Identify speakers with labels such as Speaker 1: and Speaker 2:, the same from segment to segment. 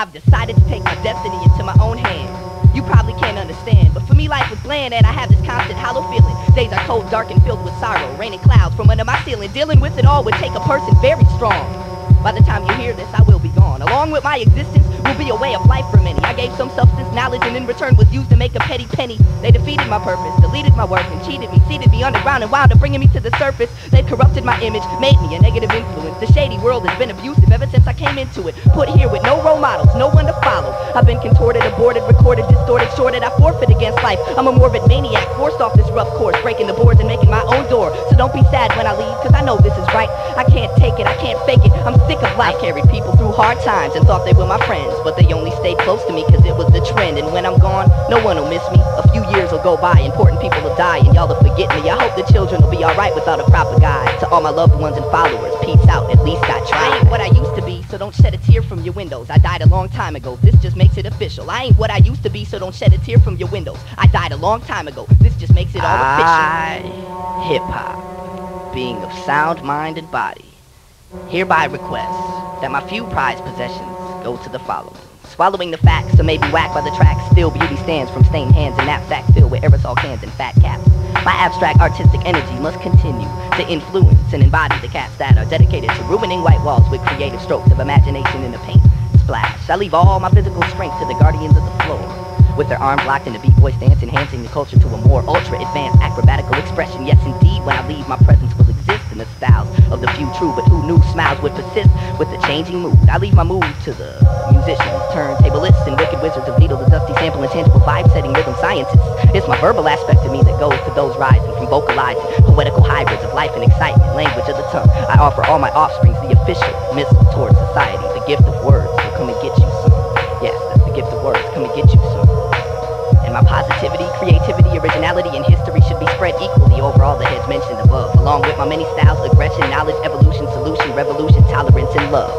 Speaker 1: I've decided to take my destiny into my own hands. You probably can't understand, but for me life was bland and I have this constant hollow feeling. Days are cold, dark, and filled with sorrow, raining clouds from under my ceiling. Dealing with it all would take a person very strong. By the time you hear this, I will be gone. Along with my existence will be a way of life for many. I gave some substance, knowledge, and in return was used to make a petty penny. They defeated my purpose, deleted my work, and cheated me, seated me underground and wound up bringing me to the surface. They've corrupted my image, made me a negative influence. The shady world has been abusive ever since I came into it. Put here with no role models, no one to follow. I've been contorted, aborted, recorded, distorted, shorted. I forfeit against life. I'm a morbid maniac, forced off this rough course, breaking the boards and making my own door. So don't be sad when I leave, cause I know this is right. I can't take it, I can't fake it, I'm sick of life. I carried people through hard times and thought they were my friends, but they only stayed close to me cause it was the trend. And when I'm gone, no one will miss me. A few years will go by, important people will die, and y'all will forget me. I hope the children will be alright without a proper guide. To all my loved ones and followers, peace out, at least I tried. I ain't what I used to be, so don't shed a tear from your windows. I died a long time ago, this just makes it official. I ain't what I used to be, so don't shed a tear from your windows. I died a long time ago, this just makes it all official. Hip-hop, being of sound mind and body, hereby request that my few prized possessions go to the following. Swallowing the facts, so maybe whacked by the tracks. Still beauty stands from stained hands and knapsacks filled with aerosol cans and fat caps. My abstract artistic energy must continue to influence and embody the cats that are dedicated to ruining white walls with creative strokes of imagination in the paint splash. I leave all my physical strength to the guardians of the floor, with their arms locked in the beat boy stance, enhancing the culture to a more ultra-advanced acrobatical expression. Yes, indeed, when I leave, my presence will exist in the styles of the few true, but who knew smiles would persist with the changing mood. I leave my mood to the musicians, turntablists, and wicked wizards of needle, the dusty sample, intangible vibe-setting rhythm scientists. It's my verbal aspect of me that goes to those rising from vocalizing poetical hybrids of life and excitement, language of the tongue. I offer all my offsprings the official missile towards society, the gift of words. So come and get you some. Yes, that's the gift of words. Come and get you some. And my positivity, creativity, originality, and history should be spread equally over all the heads mentioned above, along with my many styles, aggression, knowledge, evolution, solution, revolution, tolerance, and love.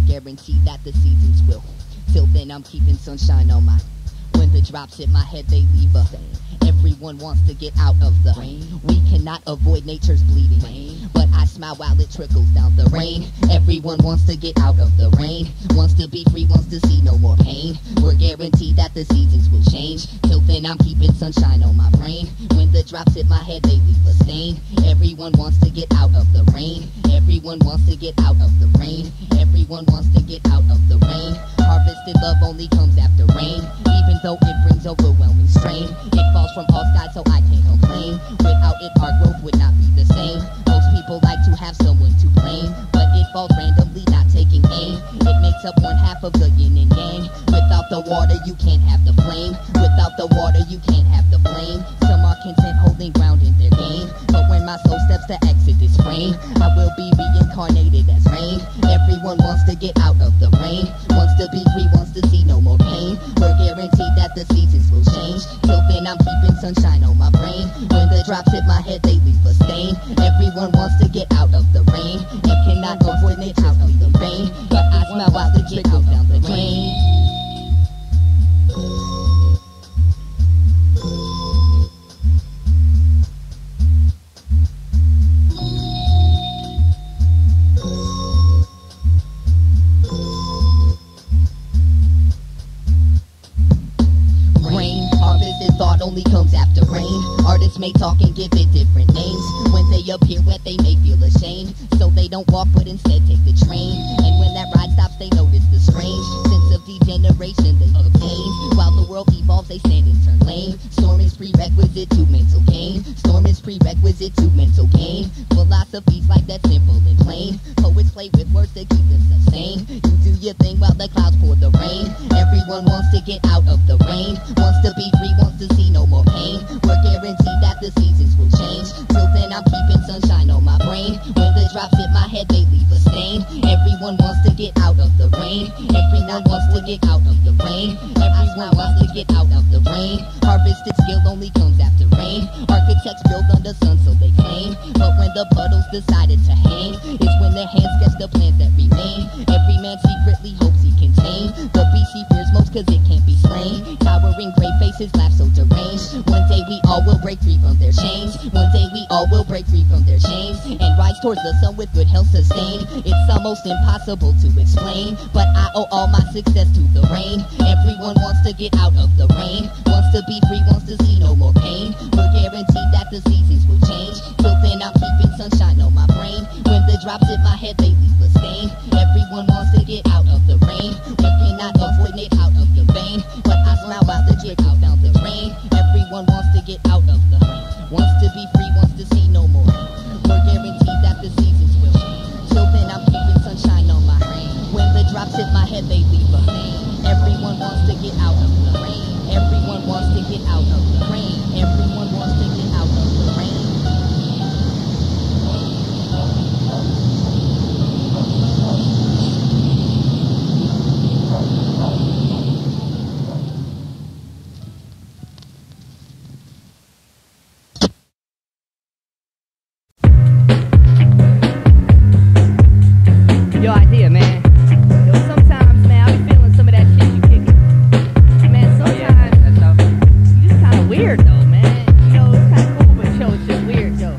Speaker 2: Guaranteed that the seasons will. Till then I'm keeping sunshine on my. When the drops hit my head they leave a. Everyone wants to get out of the rain. We cannot avoid nature's bleeding rain, but I smile while it trickles down the rain. Everyone wants to get out of the rain, wants to be free, wants to see no more pain. We're guaranteed that the seasons will change. Till then I'm keeping sunshine on my brain. When the drops hit my head they leave a stain. Everyone wants to get out of the rain. Everyone wants to get out of the rain. Everyone wants to get out of the rain. Harvested love only comes after rain, even though it brings overwhelming strain. It falls from all sides so I can't complain. Without it our growth would not be the same. Most people like to have someone to blame, but it falls randomly, not taking aim. It makes up one half of the yin and yang. Without the water you can't have the flame. Without the water you can't have the flame. Some are content holding ground in their game, but when my soul steps to exit this frame, I will be reincarnated as rain. Everyone wants to get out of the rain, wants to be free, wants to see no more pain. We're guaranteed that the seasons will change. Till then I'm keeping sunshine on my brain. When the drops hit my head they leave a stain. Everyone wants to get out of the rain and cannot avoid nature's bleeding rain, but I smile while the trickles down the drain. insane. Artists may talk and give it different names. When they appear wet, they may feel ashamed. So they don't walk, but instead take the train. And when that ride stops, they notice the strange sense of degeneration they obtain. While the world evolves, they stand and turn lame. Storm is prerequisite to mental gain. Storm is prerequisite to mental gain. Philosophies like that simple and plain. Poets play with words to keep themselves sane. You do your thing while the clouds pour the rain. Everyone wants to get out of the rain. Wants to be free, wants to see no more pain. We're guaranteed that the seasons will change. Till then I'm keeping sunshine on my brain. When the drops hit my head, they leave a stain. Everyone wants to get out of the rain. Everyone wants to get out of the rain. Everyone wants to get out of the rain. Harvested skill only comes after rain. Architects build under sun, so they claim. But when the puddles decided to hang, it's when their hands sketch the plans that remain. Every man secretly hopes he can tame the beast he fears most, cause it can't be slain. Towering great faces laugh so deranged. One day we all will break free from their chains. One day we all will break free from their chains and rise towards the sun with good health sustained. It's almost impossible to explain, but I owe all my success to the rain. Everyone wants to get out of the rain. Wants to be free, wants to see no more pain. We're guaranteed that the seasons will change. Till then I'm keeping sunshine on my brain. When the drops hit my head, they leave a stain. Everyone wants to get out of the rain. We cannot avoid it out of the vein, but I smile while the drip out down the drain. Everyone wants to get out of the rain. Wants to be free, wants to see no more. We're guaranteed that the seasons will change. Till then I'm keeping sunshine on my brain. When the drops hit my head, they leave a stain. Everyone wants to get out of the rain. Everyone wants to get out of the rain. Everyone wants to get out of the rain.
Speaker 1: Yo, Eyedea, man. Yo, sometimes, man, I be feeling some of that shit you kicking. Man, sometimes you just kind of weird, though, man. You know, it's kind of cool, but yo, it's just weird, yo.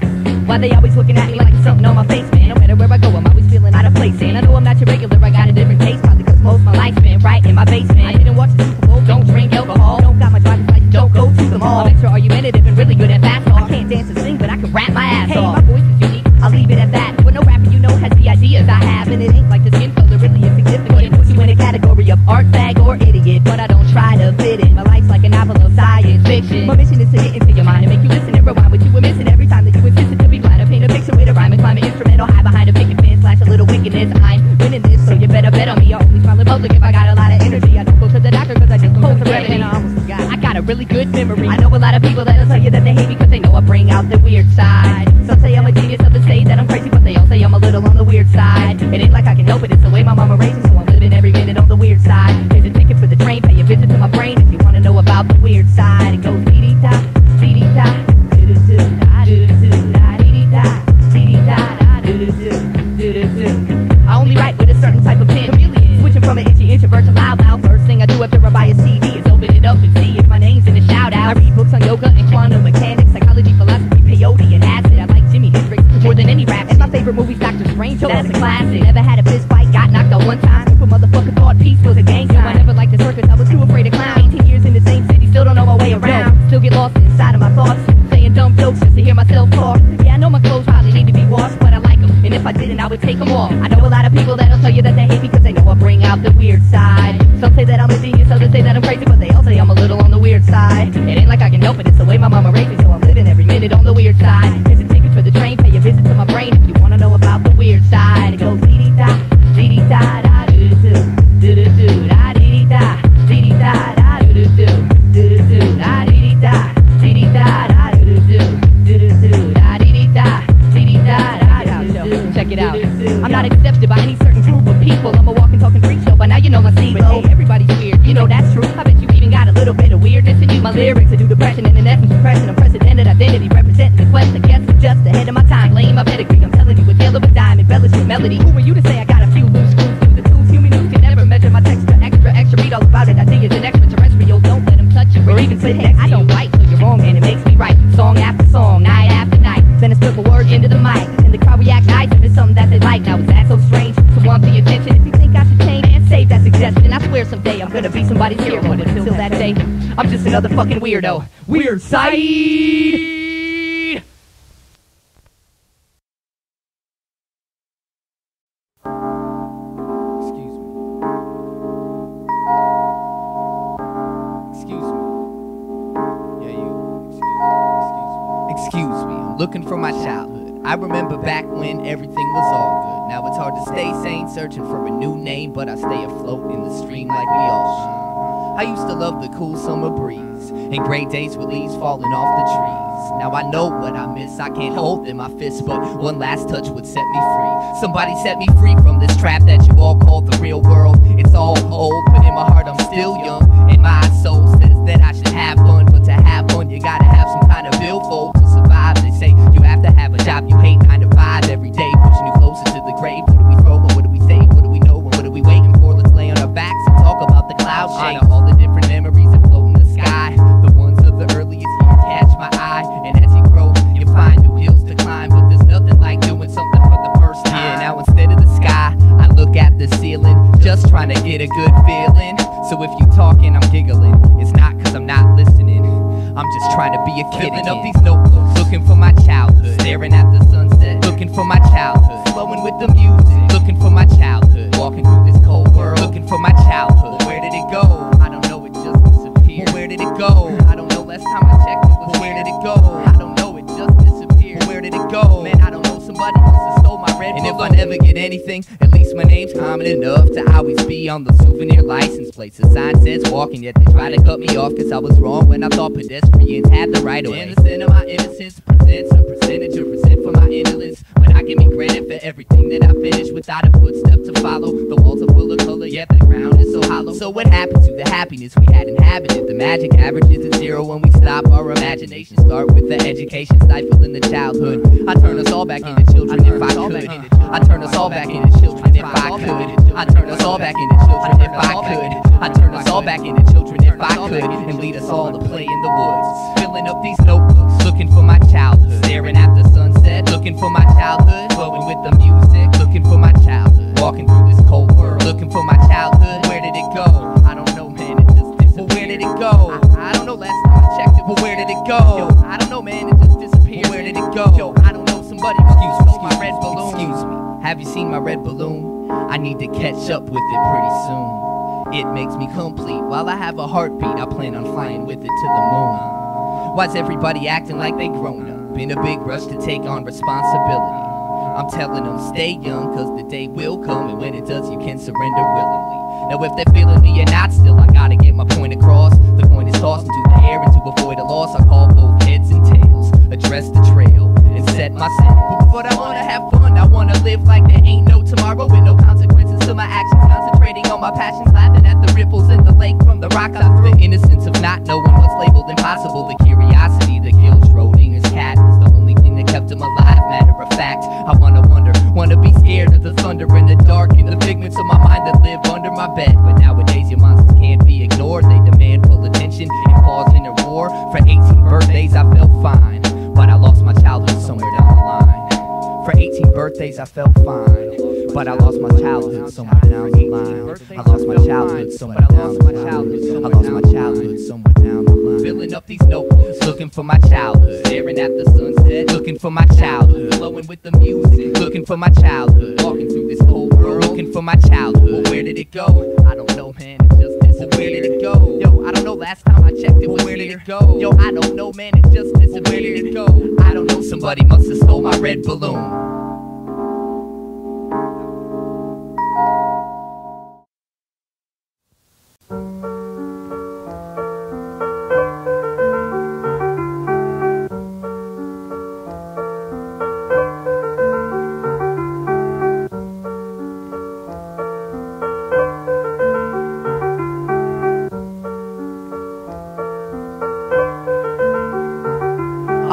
Speaker 1: Why they always looking at me like it's something on my face, man? No matter where I go, I'm always feeling out of place, and I know I'm not your regular, I got a different taste, probably because most of my life's been right in my basement. I didn't watch the Super Bowl, don't drink alcohol, don't got my driver's license, don't go to the mall. I'm extra argumentative and really good at basketball. I can't dance or sing, but I can rap my ass off. Hey, my voice is unique, I'll leave it at that. But no rapper you know has the ideas I have, and it ain't like the skin color really is significant. It puts you in a category of art bag or idiot, but I don't try to fit in. My life's like a novel of science fiction. My mission is to get into your mind and make you listen and rewind what you were missing every time that you insisted to be blind. I paint a picture with a rhyme and climb an instrumental high behind a picket fence, slash a little wickedness. I'm winning this, so you better bet on me. I only smile in public if I got a lot of energy. I don't go to the doctor cause I just hold the remedy. I got a really good memory. I know a lot of people that'll tell you that they hate me cause they know I bring out the weird side. Some say I'm a genius, others say that I'm crazy, but they all say I'm a little on the weird side. It ain't like I can help it, it's the way my mama raised me, so I'm living every minute on the weird side. Here's a ticket for the train, pay a visit to my brain if you wanna know about the weird side. It goes dee-dee-da, dee-dee-da, do-do-do, do-do-do, da-dee-dee-da, dee-dee-da, do-do-do, do-do-do. I only write with a certain type of pen, chameleon. Switching from an itchy introvert to loud mouth. First thing I do after I buy a CD is open it up and see if my name's in the shout out. I read books on yoga and quantum mechanics, psychology, philosophy, peyote, and acid. I like Jimi Hendrix more than any rap. And my favorite movie's Doctor Strange, so that's a classic. Never had a fist fight, got knocked out one time. Super motherfucker thought peace was a gang sign. I never liked the circus, I was too afraid to clown. 18 years in the same city, still don't know my way around. Still get lost inside of my thoughts, saying dumb jokes just to hear myself talk. Yeah, I know my clothes probably need to be washed, but I like them, and if I didn't, I would take them off. I know a lot of people that'll tell you that they hate me because they know I bring out the weird side. Some say that I'm a genius, others say that I'm crazy, but they all say I'm a little on the weird side. It ain't like I can help it, it's the way my mama raised me, so I'm living every minute on the weird side. Here's a ticket for the train, pay a visit to my brain if you wanna know about the weird side. It goes dee-dee-da, dee-dee-da, da do-do-do, do-do-do, da dee-dee-da, dee-dee-da, da do-do-do, do-do-do, da dee-dee-da, dee-dee-da, da do-do-do, do-do-do, da dee-dee-da, dee-dee-da, da do-do-do. Check it out. I'm not accepted by any certain group of people. I'm a walking, talking freak show, but now you know my scene. But hey, everybody's weird, you know that's true. I bet you even got a little bit of weirdness in you. My lyrics to do depression and in essence depression. Unprecedented identity, representing the quest. I guess I'm just ahead of my time, laying my pedigree. I'm telling you a tale of a dime, embellished with melody. Who are you to say I got a few loose screws through the tools? Human news can never measure my texture. Extra, read all about it. Ideas and extraterrestrial. Don't let them touch you or even sit next to you. I don't write, so you're wrong, and it makes me right. Song after song, night after night. Then I spit my word into the mic, and the crowd reacts nice if it's something that they like. Now is that so strange? To want the attention. If you think I should change, and save that suggestion. I swear someday I'm gonna be somebody's hero, but until that day, I'm just another fucking weird.
Speaker 3: weirdo, Weerd Syed.
Speaker 4: Excuse me, I'm looking for my childhood. I remember back when everything was all good. Now it's hard to stay sane, searching for a new name, but I stay afloat in the stream like we all should. I used to love the cool summer breeze and gray days with leaves falling off the trees. Now I know what I miss, I can't hold in my fist, but one last touch would set me free. Somebody set me free from this trap that you all call the real world. It's all old, but in my heart I'm still young, and my soul says that I should have fun. But to have fun, you gotta have some kind of billfold to survive. They say you have to have a job you hate, 9 to 5 every day, pushing you closer to the grave. What do we throw, and what do we say, what do we know, and what are we waiting for? Let's lay on our backs and talk about the cloud shapes. All the different memories that float in the sky, the ones of the earliest years catch my eye. And as you grow, you find new hills to climb, but there's nothing like doing something for the first time. Yeah, now instead of the sky, I look at the ceiling, just trying to get a good feeling. So if you talking, I'm giggling. It's not cause I'm not listening, I'm just trying to be a kid again. Filling up these notebooks, looking for my childhood, staring at the sunset, looking for my childhood, flowing with the music, looking for my childhood, walking through this cold world, looking for my childhood. Well, where did it go? I don't know, it just disappeared. Well, where did it go? I don't know, last time I checked it was well, where did it go? I don't know, it just disappeared. Well, where did it go? Man, I don't know, somebody must have stole my red balloon. And if I never get anything, at least my name's common enough to always be on the souvenir license plate. The sign says walking, yet they try to cut me off, cause I was wrong when I thought pedestrians had the right of way. Innocent of my innocence presents a percentage of resent for my indolence, when I give me credit for everything that I finished without a footstep to follow. The walls are full of color, yet the ground is so hollow. So what happened to the happiness we had inhabited? The magic averages at 0 when we stop. Our imagination start with the education stifling the childhood. I turn us all back into children if I could. I turn us all back into children if I could. I turn us all back into children if I could. I turn us all back into children if I could, and lead us all to play in the woods. Filling up these notebooks, looking for my childhood, staring at the sunset, looking for my childhood, flowing with the music, looking for my childhood, walking through this cold world, looking for my childhood. Where did it go? I don't know, man, it just disappeared. Well, where did it go? I don't know, last time I checked it. Well, where did it go? Yo, I don't know, man, it just disappeared. Well, where did it go? Yo, I don't know, somebody must have stole my red balloon. Excuse me, have you seen my red balloon? I need to catch up with it pretty soon. It makes me complete. While I have a heartbeat, I plan on flying with it to the moon. Why's everybody acting like they grown up, in a big rush to take on responsibility? I'm telling them stay young, cause the day will come, and when it does you can surrender willingly. Now if they're feeling me or not still, I gotta get my point across. The coin is tossed into the air, and to avoid a loss I call both heads and tails, address the trail and set my sail. But I wanna have fun, I wanna live like there ain't no tomorrow, with no consequences to my actions, concentrating on my passions, laughing at the ripples in the lake from the rock I threw. The innocence of not knowing what's labeled impossible, the curiosity that killed Schrodinger's cat was the only thing that kept him alive. Matter of fact, I wanna wonder, wanna be scared of the thunder in the dark, and the figments of my mind that live under my bed. But nowadays your monsters can't be ignored, they demand full attention and cause inner war. For 18 birthdays I felt fine, but I lost my childhood somewhere down the line. For 18 birthdays I felt fine, but I lost my childhood somewhere down the line. I lost my childhood somewhere down the line. I lost my childhood somewhere down the line. Filling up these notebooks, looking for my childhood, staring at the sunset, looking for my childhood, flowing with the music, looking for my childhood, walking through this cold world, looking for my childhood. Well, where did it go? I don't know, man, it just disappeared. Well, where did it go? Yo, I don't know, last time I checked it was where did it go? Yo, I don't know, man, it just disappeared. Where did it go? I don't know, somebody must have stole my red balloon.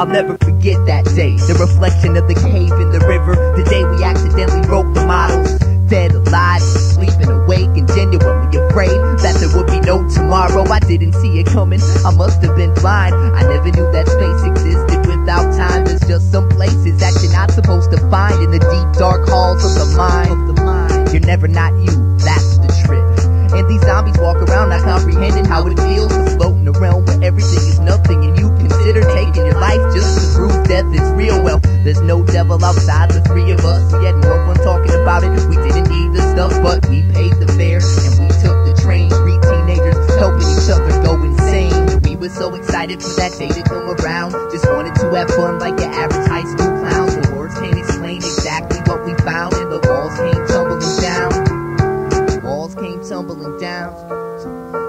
Speaker 5: I'll never forget that day, the reflection of the cave in the river, the day we accidentally broke the models. Dead, alive, sleeping, awake, and genuinely afraid that there would be no tomorrow. I didn't see it coming, I must have been blind. I never knew that space existed without time. There's just some places that you're not supposed to find, in the deep dark halls of the mind. You're never not you, that's the trip. And these zombies walk around not comprehending how it feels to float in a realm where everything is nothing life just to prove death is real. Well, there's no devil outside the three of us. We had more fun talking about it. We didn't need the stuff, but we paid the fare and we took the train. 3 teenagers helping each other go insane. We were so excited for that day to come around. Just wanted to have fun like your average high school clown. The words can't explain exactly what we found, and the walls came tumbling down. The walls came tumbling down.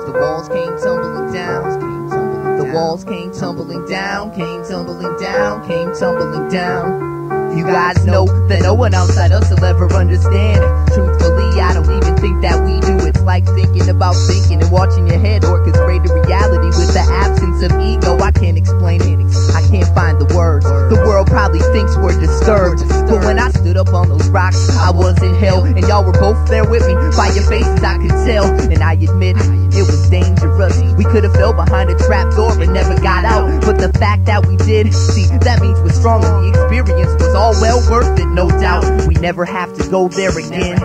Speaker 5: The walls came tumbling down. The walls came tumbling down. Came tumbling down. Came tumbling down. You guys know that no one outside us will ever understand. Truthfully, I don't even think that we do. It's like thinking about thinking and watching your head orchestrate a reality with the absence of ego. I can't explain it. I can't find the words. The world probably thinks we're disturbed. But when I stood up on those rocks, I was in hell. And y'all were both there with me. By your faces I could tell. And I admit, it was dangerous. We could have fell behind a trap door and never got out. But the fact that we did, see, that means we're strong. And the experience was all well worth it, no doubt. We never have to go there again.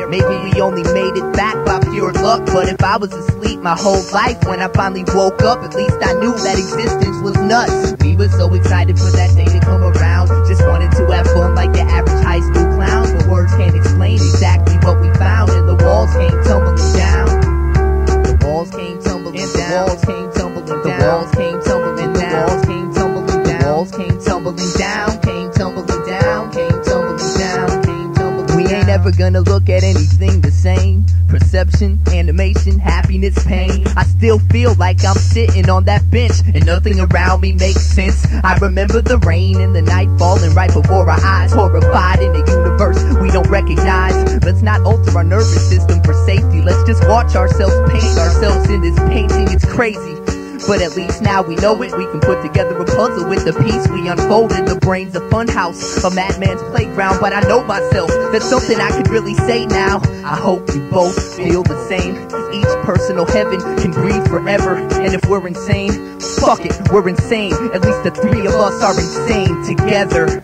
Speaker 5: Maybe we only made it back by pure luck. But if I was asleep my whole life, when I finally woke up, at least I knew that existence was nuts. We were so excited for that day to come around. Just wanted to have fun like the average high school clown. But words can't explain exactly what we found. And the walls came tumbling down. The walls came tumbling down. The walls came tumbling down. The walls came tumbling down. The walls came tumbling down. The walls came tumbling down. Came tumbling down. Came tumbling down. Came tumbling down. We ain't ever gonna look at anything the same. Perception, animation, happiness, pain. I still feel like I'm sitting on that bench and nothing around me makes sense. I remember the rain and the night falling right before our eyes. Horrified in a universe we don't recognize. Let's not alter our nervous system for safety. Let's just watch ourselves paint ourselves in this painting. It's crazy, but at least now we know it. We can put together a puzzle with the piece we unfolded. The brain's a fun house, a madman's playground. But I know myself, that's something I could really say now. I hope you both feel the same. Each personal heaven can breathe forever. And if we're insane, fuck it, we're insane. At least the 3 of us are insane together.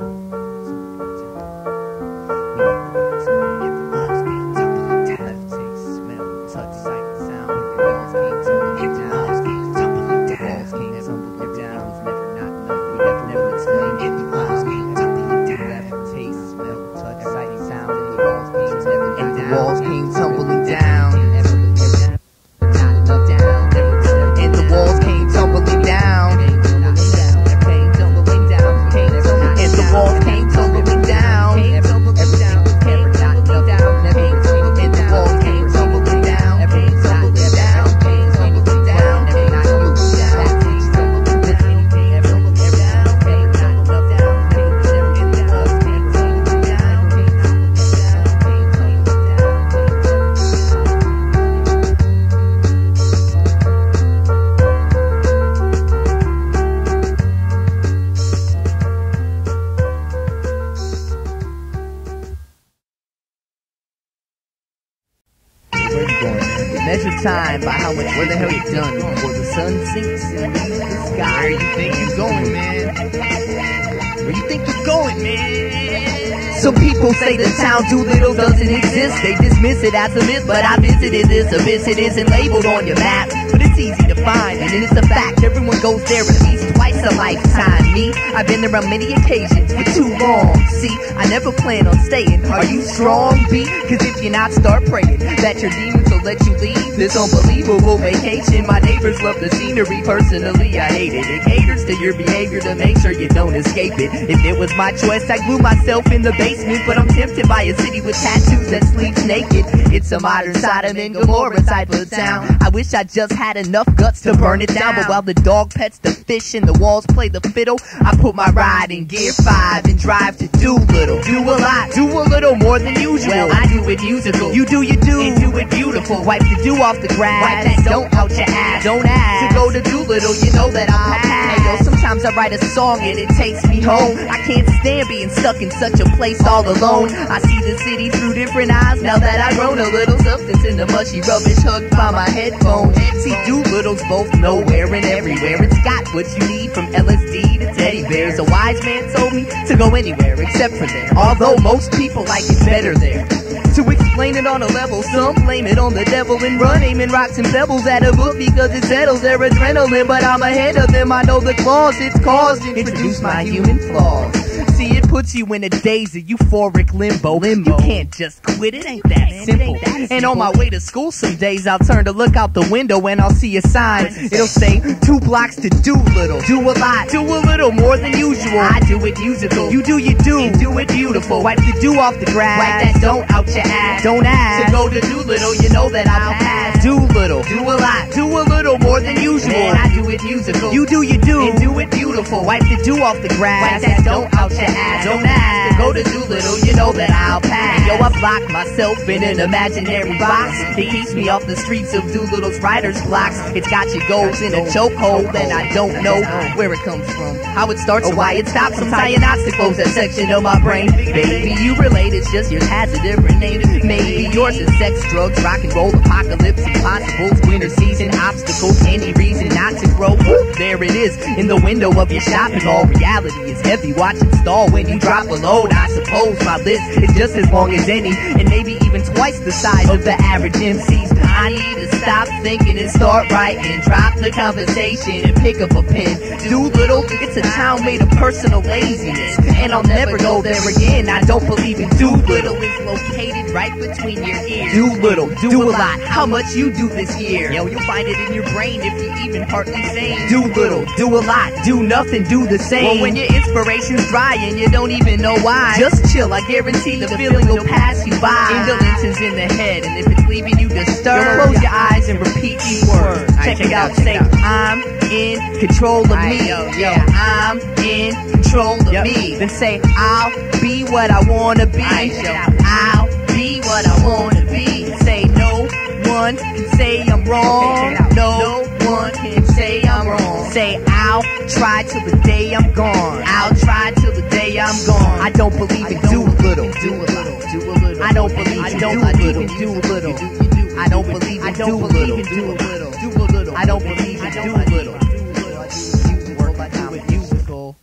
Speaker 5: Time by how much where the hell you done before the sun sinks and leaves the sky. Where you think you're going, man? Where you think you're going, man? Some people say the town Doolittle doesn't exist. They dismiss it as a myth, but I visited this abyss. It isn't labeled on your map, but it's easy to find, and it's a fact. Everyone goes there at least twice a lifetime. Me, I've been there on many occasions for too long. See, I never plan on staying. Are you strong, B? Cause if you're not, start praying that your demons will let you leave this unbelievable vacation. My neighbors love the scenery, personally I hate it. It caters to your behavior to make sure you don't escape it. If it was my choice, I'd glue myself in the basement, but I'm tempted by a city with tattoos that sleeps naked. It's a modern Sodom and Gomorrah type of town. I wish I just had enough guts to burn it down, but while the dog pets the fish and the walls play the fiddle, I put my ride in gear 5 and drive to Doolittle. Do a lot, do a little more than usual. Well, I do it musical, you do your do, and do it beautiful. Wipe the dew off the grass, wipe that don't out your ass. Don't ask to go to Doolittle, you know that I'll pass. Hey, yo, sometimes I write a song and it takes me home. I can't stand being stuck in such a place all alone. I see the city through different eyes now that I've grown a little substance in the mushy rubbish hugged by my headphones. See, Doolittle's both nowhere and everywhere. It's got what you need from LSD to teddy bears. A wise man told me to go anywhere except for there, although most people like it better there. to explain it on a level. Some blame it on the devil and run aiming rocks and pebbles at a book because it settles their adrenaline. But I'm ahead of them, I know the cause it's caused. Introduce my human flaws. See, it puts you in a daze of euphoric limbo. You can't just quit, it ain't that simple. And on my way to school some days, I'll turn to look out the window and I'll see a sign. It'll say 2 blocks to Doolittle. Do a lot, do a little more than usual. I do it musical, you do you do, and do it beautiful. Wipe the dew off the grass, wipe that don't out your ass. Don't ask to go to Doolittle, you know that I'll pass. Doolittle, do a lot, do a little more than usual. Man, I do it musical, you do you do, and do it beautiful. Wipe the dew off the grass, wipe that don't out your ass. Don't ask to go to Doolittle, you know that I'll pass. And yo, I block myself in an imaginary box that keeps me off the streets of Doolittle's writer's blocks. It's got your goals in a chokehold, and I don't know where it comes from, how it starts, or why it stops. I'm trying not to close that section of my brain. Baby, you relate, it's just yours has a different name. Maybe yours is sex, drugs, rock and roll, apocalypse, impossibles, winter season, obstacles, any reason not to grow. There it is, in the window of your shopping mall. Reality is heavy, watch it stall when you drop a load. I suppose my list is just as long as any, and maybe even twice the size of the average MC's. I need to stop thinking and start writing. Drop the conversation and pick up a pen. Doolittle, it's a town made of personal laziness, and I'll never go there again. I don't believe in Doolittle. It's located right between your ears. Doolittle, do a lot. How much you do this year? Yo, you'll find it in your brain if you're even partly sane. Doolittle, do a lot. Do nothing, do the same. Well, when your inspiration's dry and you don't even know why, just chill, I guarantee the feeling will pass you by. Indolence is in the head, and if it's leaving you disturbed, close your eyes and repeat these words. Check it out, say, I'm in control of me. Yeah, I'm in control of me. Then say, I'll be what I wanna be. I'll be what I wanna be. Say, no one can say I'm wrong. No one can say I'm wrong. Say, I'll try till the day I'm gone. I'll try till the day I'm gone. I don't believe in Doolittle. I don't believe in Doolittle. I don't believe in Doolittle. I don't believe in Doolittle. Work like I'm a musical.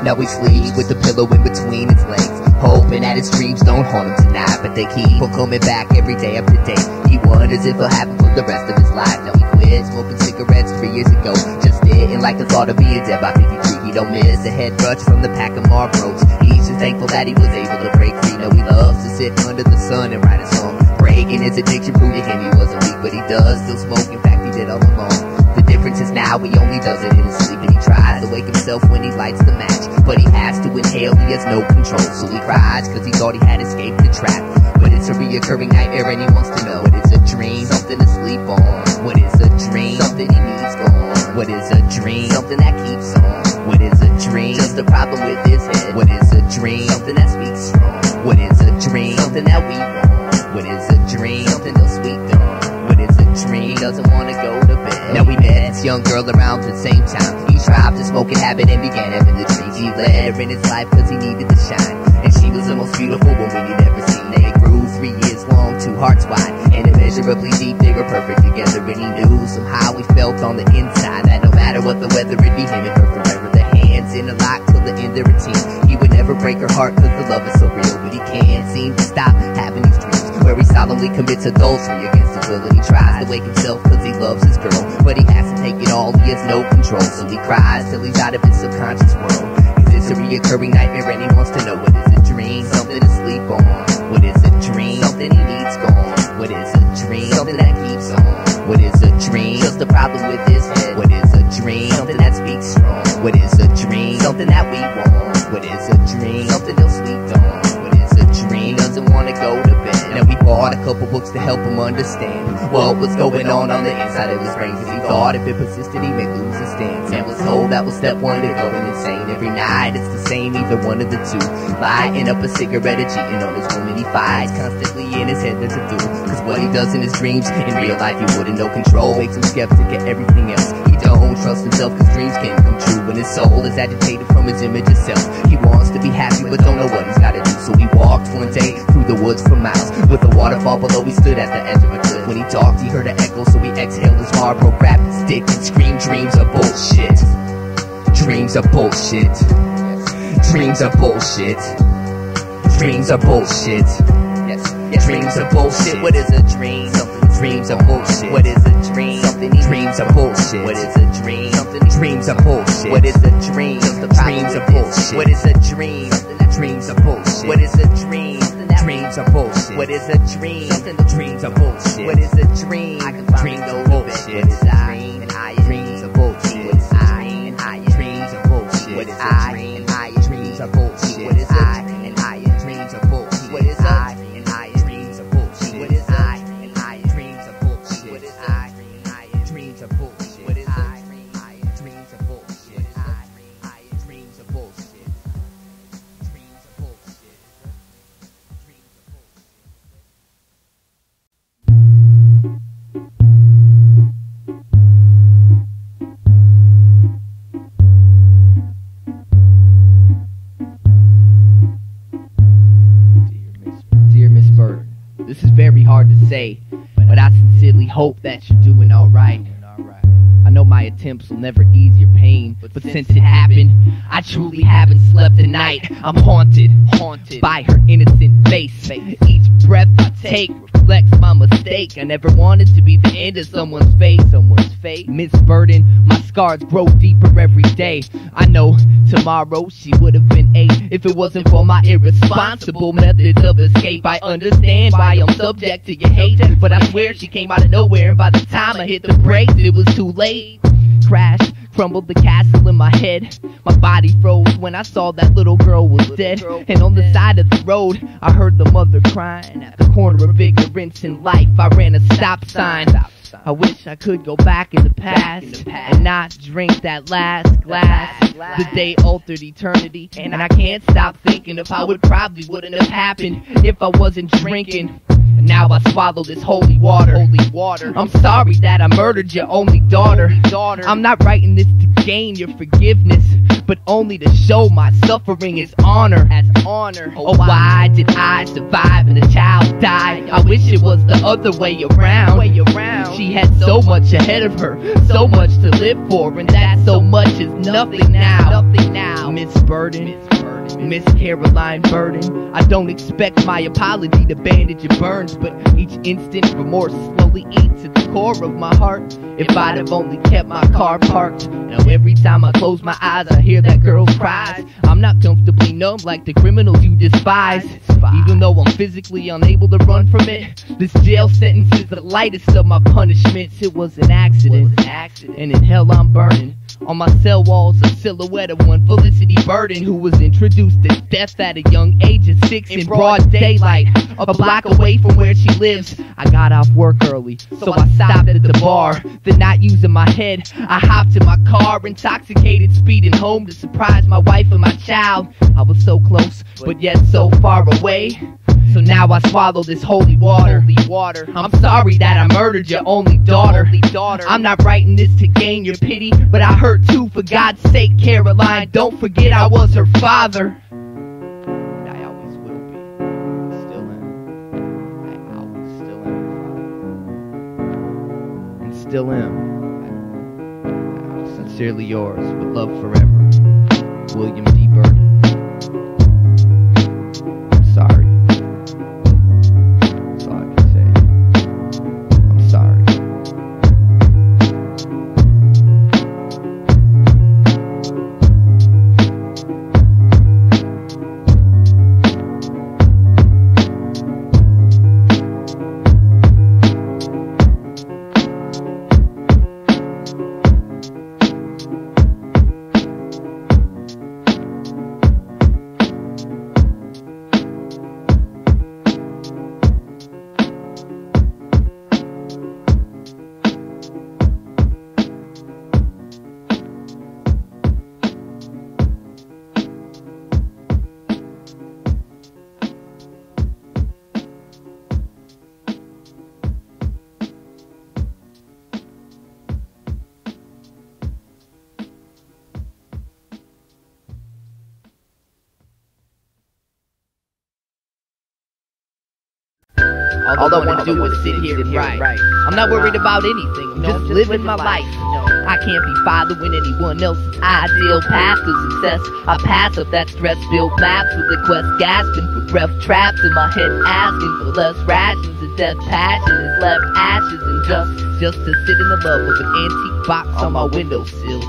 Speaker 5: Now he sleeps with the pillow in between his legs, hoping that his dreams don't haunt him tonight, but they keep on coming back every day after day. He wonders if it'll happen for the rest of his life. Now he quit smoking cigarettes 3 years ago, just didn't like the thought of being dead by 53. He don't miss a head rush from the pack of Marlboros. He's just thankful that he was able to break free. Now he loves to sit under the sun and write a song, breaking his addiction, proving him he wasn't weak, but he does still smoke. In fact, he did all along. The difference is now he only does it in his sleep, and he tries to wake himself when he lights the match, but he has to inhale, he has no control. So he cries cause he thought he had escaped the trap, but it's a reoccurring nightmare and he wants to know what is a dream, something to sleep on. What is a dream, something he needs gone. What is a dream, something that keeps on. What is a dream, just a problem with his head. What is a dream, something that speaks strong. What is a dream, something that we want. What is a dream, something they'll speak on. What is a dream, doesn't wanna go to bed. Now we met this young girl around the same time. He dropped his smoking habit and began having the dreams. He led her in his life cause he needed to shine, and she was the most beautiful woman he'd ever seen. They grew 3 years long, 2 hearts wide, and immeasurably deep. They were perfect together, and he knew somehow he felt on the inside that no matter what the weather, it'd be him and her forever. The hands in a lock till the end of routine. He would never break her heart cause the love is so real, but he can't seem to stop having these dreams where he solemnly commits adultery against his will, and he tries to wake himself cause he loves his girl, but he has to take it all, he has no control. So he cries till he's out of his subconscious world. It's a reoccurring nightmare and he wants to know what is a dream, something to sleep on. What is a dream, something he needs gone. What is a dream, something that keeps on. What is a dream, just a problem with his head. What is a dream, something that speaks strong. What is a dream, something that we want. What is a dream, something they'll sleep on. What is a dream, doesn't wanna go to bed. Now we bought a couple books to help him understand what was going on the inside of his brain, cause he thought if it persisted he may lose his stance, and was told that was step 1 to going insane. Every night it's the same, either one of the two, lighting up a cigarette or cheating on his woman. He fights constantly in his head, there's a duel, cause what he does in his dreams, in real life he wouldn't know. Control makes him skeptic at everything else. He don't don't trust himself cause dreams can't come true. When his soul is agitated from his image of self, he wants to be happy but don't know what he's gotta do. So he walked one day through the woods for miles, with a waterfall below. He stood at the edge of a cliff. When he talked he heard an echo, so he exhaled his Marlboro, grabbed his stick and screamed, dreams are bullshit. Dreams are bullshit. Dreams are bullshit. Dreams are bullshit. Dreams are bullshit. What is a dream? Something dreams are bullshit. What is a dream? Something dreams are bullshit. What is a dream? Something dreams are bullshit. What is a dream? Dreams are bullshit. What is a dream? Dreams are bullshit. What is a dream? Dreams are bullshit. What is a dream? Something dreams are bullshit. What is a dream? I can dream those bullshit. What is a dream? And I dreams are bullshit. What is I and I dreams are bullshit. What is I and I dreams are bullshit. What is I and I dreams are bullshit. What is I and I dreams are bullshit. What is I and I dreams are bullshit. What is I and I dreams are bullshit. What is I and I dreams are bullshit. What is I and dreams are bullshit. Dreams are bullshit. Dreams are bullshit.
Speaker 4: Dear Miss Bird, this is very hard to say, but I sincerely hope that you're doing alright. I know my attempts will never ease your pain, but since it happened, I truly haven't slept at night. I'm haunted by her innocent face. Each breath I take reflects my mistake. I never wanted to be the end of someone's fate. Miss Burden, my scars grow deeper every day. I know tomorrow she would have been 8 if it wasn't for my irresponsible methods of escape. I understand why I'm subject to your hate, but I swear she came out of nowhere, and by the time I hit the brakes it was too late. Crash, crumbled the castle in my head. My body froze when I saw that little girl was dead. And on the side of the road I heard the mother crying. At the corner of ignorance and life I ran a stop sign. I wish I could go back in the past and not drink that last glass. The day altered eternity, and I can't stop thinking of how it probably wouldn't have happened if I wasn't drinking. Now I swallow this holy water. I'm sorry that I murdered your only daughter. I'm not writing this to gain your forgiveness, but only to show my suffering as honor. Oh, why did I survive and a child die? I wish it was the other way around. She had so much ahead of her, so much to live for, and that so much is nothing now. Miss Burden, Miss Caroline Burden, I don't expect my apology to bandage your burns, but each instant remorse slowly eats at the core of my heart. If I'd have only kept my car parked. Now every time I close my eyes I hear that girl's cries. I'm not comfortably numb like the criminals you despise. Even though I'm physically unable to run from it, this jail sentence is the lightest of my punishments. It was an accident, and in hell I'm burning. On my cell walls a silhouette of one Felicity Burden, who was introduced to death at a young age of 6 in broad daylight, a block away from where she lives. I got off work early, so I stopped at the bar. Then not using my head, I hopped in my car, intoxicated, speeding home to surprise my wife and my child. I was so close, but yet so far away. So now I swallow this holy water. I'm sorry that I murdered your only daughter. I'm not writing this to gain your pity, but I hurt too, for God's sake, Caroline. Don't forget I was her father. I always will be. Still am. I always still am her father. And still am. Sincerely yours, with love forever, William D. Burden. I'm sorry. That's all I can say. I'm sorry. All I wanna do is sit here and write. I'm not worried about anything, I'm just living my life. I can't be following anyone else's ideal path to success. I pass up that stress-filled maps with the quest, gasping for breath, trapped in my head, asking for less rations. A death passion is left ashes and just to sit in the love of an antique box on my windowsill.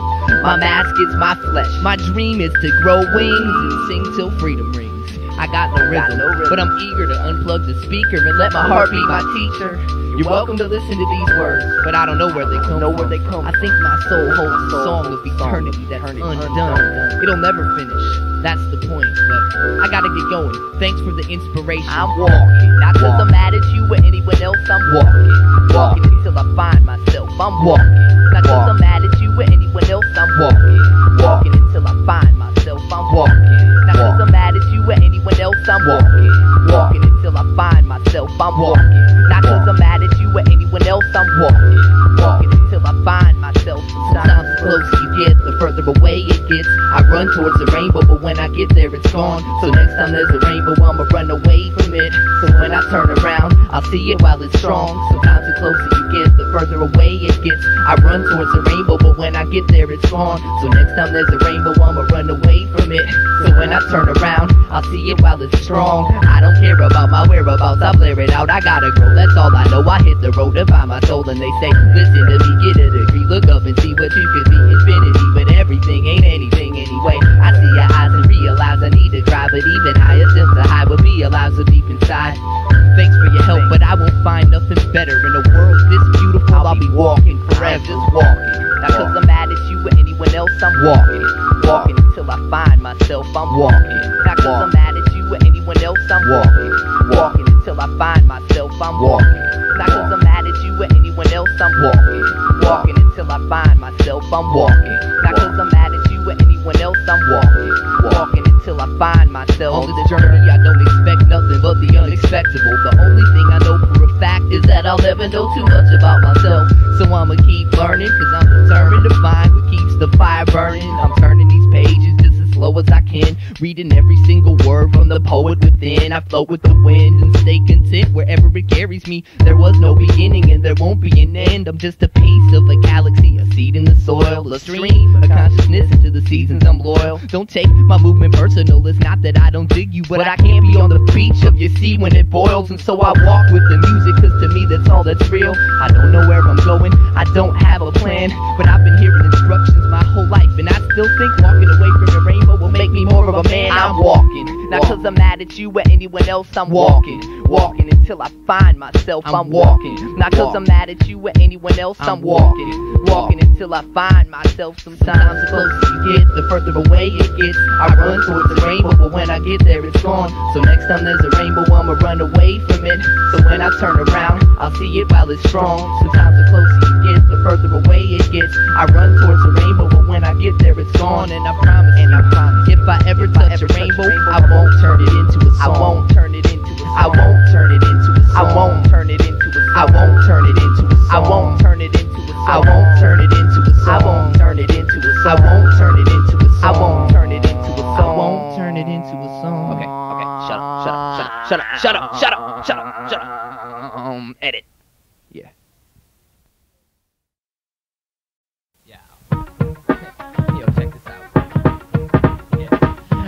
Speaker 4: My mask is my flesh, my dream is to grow wings and sing till freedom rings. I got no rhythm, but I'm eager to unplug the speaker and let my heart be my teacher. You're welcome to listen to these words, but I don't know where they come from. I think my soul holds a song of eternity that's undone. It'll never finish, that's the point, but I gotta get going. Thanks for the inspiration. I'm walking, not cause I'm mad at you or anyone else. I'm walking until I find myself. I'm walking, not cause I'm mad at you or anyone else. I'm walking until I find myself. I'm walking, not cause I'm mad at you or anyone else. I'm walking until I find myself. I'm walking, not cause I'm mad at you or anyone else. I'm walking until I find myself. Sometimes the closer you get, the further away it gets. I run towards the rainbow, but when I get there it's gone. So next time there's a rainbow, I'ma run away from it. So when I turn around, I'll see it while it's strong. Sometimes the closer you get, the further away it gets. I run towards the rainbow, but when I get there it's gone. So next time there's a rainbow, I'ma run away from it. So when I turn around, I'll see it while it's strong. I don't care about my whereabouts, I'll blare it out. I gotta grow, that's all I know. I hit the road to find my soul, and they say, listen to me, get a degree, look up and see what you could be. Infinity, but everything ain't anything anyway. I see your eyes and realize I need to cry, but even higher since the high will be alive so deep inside. Thanks for your help, but I won't find nothing better. In a world this beautiful, I'll be walking forever, just walking. Not cause I'm mad at you or anyone else, I'm walking until I find myself. I'm walking, not cause I'm mad at you or anyone else. I'm walking until I find myself. I'm walking, not cause I'm mad at you or anyone else. I'm walking until I find myself. I'm walking, not cause I'm mad at you or anyone else. I'm walking until I find myself. On this journey I don't expect nothing but the unexpected. The only thing I know for a fact is that I'll never know too much about myself. So I'ma keep learning, cause I'm determined to find what keeps the fire burning. I'm turning these pages just as slow as I can, reading every single word from the poet within. I float with the wind and stay content wherever it carries me. There was no beginning and there won't be an end. I'm just a piece of a galaxy, a seed in the soil, a stream, a consciousness into the seasons. I'm loyal. Don't take my movement personal. It's not that I don't dig you, but I can't be on the beach of your sea when it boils. And so I walk with the music, cause to me that's all that's real. I don't know where I'm going, I don't have a plan, but I've been hearing instructions my whole life, and I still think walking away from the rainbow will make me more of a man. I'm walking, not cause I'm mad at you or anyone else. I'm walking until I find myself. I'm walking, not cause I'm mad at you or anyone else. I'm walking until I find myself. Sometimes the closer you get, the further away it gets. I run towards the rainbow, but when I get there it's gone. So next time there's a rainbow, I'ma run away from it. So when I turn around, I'll see it while it's strong. Sometimes the closer you get, the further away it gets. I run towards the rainbow, but when I get there it's gone. And I promise, if I ever touch a rainbow, I won't turn it into a song. I won't turn it into a song. I won't turn it into a song. I won't turn it into a song. I won't turn it into a song. I won't turn it into a song. I won't turn it into a song. I won't turn it into a song. I won't turn it into a song. I won't turn it into a song. I won't turn it into a song. Okay. Shut up. Edit. Yeah. Yo, check this out.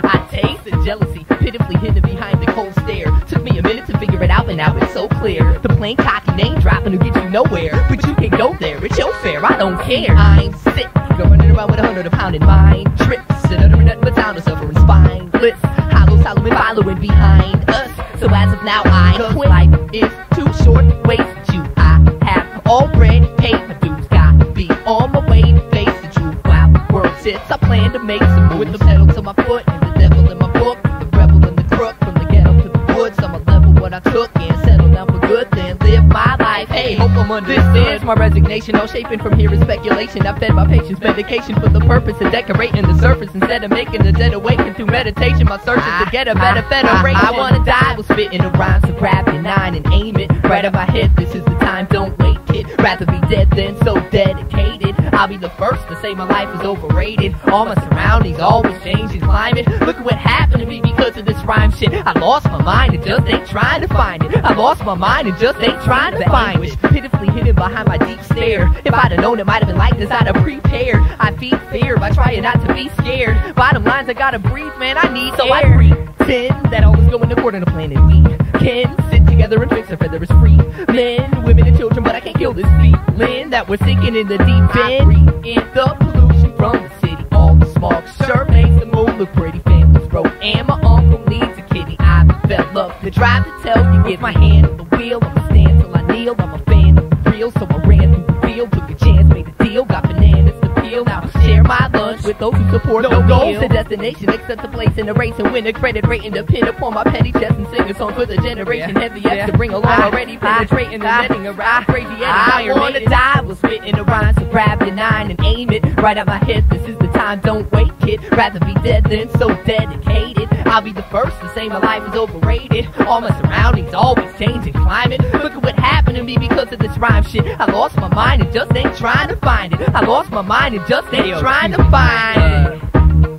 Speaker 4: I taste the jealousy, pitifully hidden behind the cold stare. Took me a minute to figure it out, but now it's so clear. The plain cocky name dropping will get you nowhere, but you can go there, it's your fair, I don't care. I'm sick, go running around with 100 pound in mind trips, and uttering nothing but sound of suffering spineless. Hollow and following behind us. So as of now I quit. Life is too short to waste you. I have already paid my dues. Gotta be on my way to face the truth. Wow, world sits, I plan to make some moves. With the pedal to my foot and the devil in my book, the rebel and the crook, from the ghetto to the woods. I'ma level what I took and settle down for good, then live my life. Hey, hope I'm understands my resignation. All shaping from here is speculation. I fed my patience medication for the purpose of decorating the surface instead of making the dead awaken through meditation. My search is to get a better federation. I wanna die, will spit in a rhyme, so grab your 9 and aim it right at my head. This is the time, don't wait, kid. Rather be dead than so dedicated. I'll be the first to say my life is overrated. All my surroundings always changing climate. Look at what happened to me because of this rhyme shit. I lost my mind and just ain't trying to find it. I lost my mind and just ain't trying to find it. Pitifully hidden behind my deep stare. If I'd have known it might have been like this, I'd have prepared. I feed fear by trying not to be scared. Bottom lines, I gotta breathe, man, I need so air. I pretend that all is going according to plan and we can sit together and fix our feather is free. Men, women, and children, but I can't kill this feeling that we're sinking in the deep end. In the pollution from the city, all the smog sure makes the moon look pretty. Families broke, and my uncle needs a kitty. I developed the drive to tell you, get my hand on the wheel. I'ma stand till I kneel. I'm a fan of the real, so I ran through the field, took a chance, made a deal, got bananas to peel. Now I share my lunch with those who support no goals to destination, except the place in the race and win a credit rating to pin upon my petty chest and sing a song for the generation. Heavy as to bring along already penetrating the netting around crazy Eddie. I wanna die, will spit in a rhyme, so grab your 9 and aim it right at my head. This is the time, don't wait, kid. Rather be dead than so dedicated. I'll be the first to say my life is overrated. All my surroundings always changing climate. Look at what happened to me because of this rhyme shit. I lost my mind and just ain't trying to find it. I lost my mind and just ain't trying to find it.